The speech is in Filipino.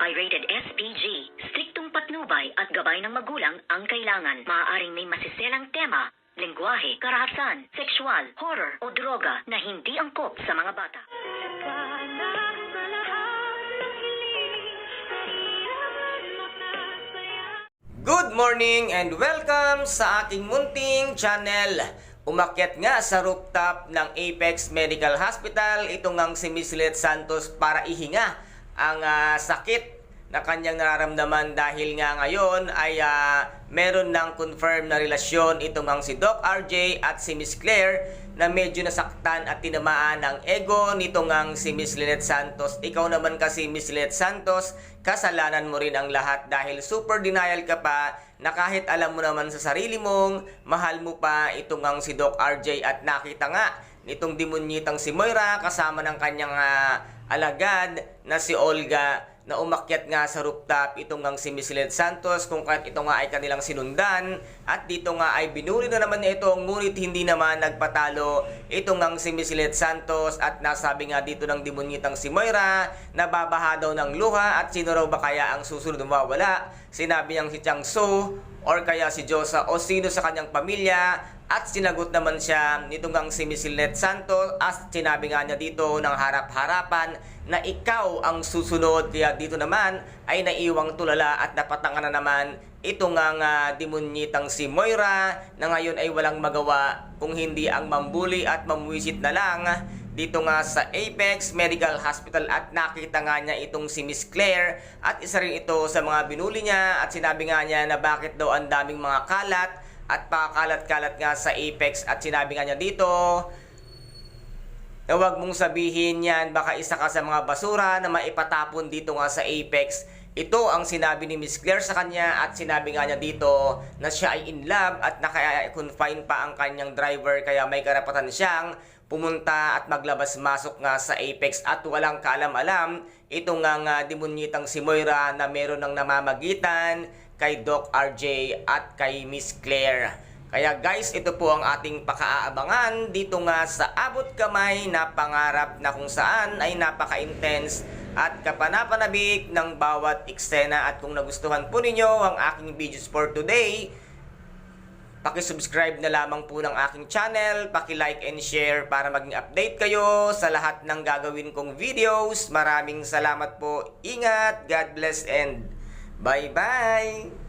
Pirated SPG. Striktong patnubay at gabay ng magulang ang kailangan. Maaaring may masiselang tema, lengguwahe, karahasan, sexual, horror o droga na hindi angkop sa mga bata. Good morning and welcome sa ating munting channel. Umakyat nga sa rooftop ng Apex Medical Hospital itong ang si Miss Lynette Santos para ihinga ang sakit na kanyang nararamdaman dahil nga ngayon ay meron ng confirmed na relasyon itong ang si Doc RJ at si Miss Claire na medyo nasaktan at tinamaan ang ego nitong ang si Miss Lynette Santos. Ikaw naman kasi Miss Lynette Santos, kasalanan mo rin ang lahat dahil super denial ka pa na kahit alam mo naman sa sarili mong mahal mo pa itong ang si Doc RJ at nakita nga nitong demonyitang si Moira kasama ng kanyang alagad na si Olga na umakyat nga sa rooftop itong ang si Miss Lynette Santos kung kahit ito nga ay kanilang sinundan at dito nga ay binuri na naman niya ito ngunit hindi naman nagpatalo itong ang si Miss Lynette Santos at nasabi nga dito ng demonyitang si Moira na babaha daw ng luha at sino raw ba kaya ang susunod na mawawala. Sinabi niyang si Chang Su or kaya si Josa o sino sa kanyang pamilya at sinagot naman siya nitong ang si Miss Lynette Santos at sinabi nga niya dito ng harap-harapan na ikaw ang susunod. Kaya dito naman ay naiwang tulala at napatanga na naman ito nga demonyitang si Moira na ngayon ay walang magawa kung hindi ang mambuli at mamuwisit na lang dito nga sa Apex Medical Hospital at nakita nga niya itong si Miss Claire at isa rin ito sa mga binuli niya at sinabi nga niya na bakit daw ang daming mga kalat at pakakalat-kalat nga sa Apex at sinabi nga niya dito na huwag mong sabihin yan, baka isa ka sa mga basura na maipatapon dito nga sa Apex. Ito ang sinabi ni Miss Claire sa kanya at sinabi nga niya dito na siya ay in love at naka-confine pa ang kanyang driver kaya may karapatan siyang pumunta at maglabas-masok nga sa Apex at walang kaalam-alam itong nga demonyitang si Moira na meron ng namamagitan kay Doc RJ at kay Miss Claire. Kaya guys, ito po ang ating pakaabangan dito nga sa abot kamay na pangarap na kung saan ay napaka-intense at kapanapanabik ng bawat eksena. At kung nagustuhan po ninyo ang aking videos for today, paki-subscribe na lamang po ng aking channel, paki-like and share para maging update kayo sa lahat ng gagawin kong videos. Maraming salamat po. Ingat, God bless and bye-bye!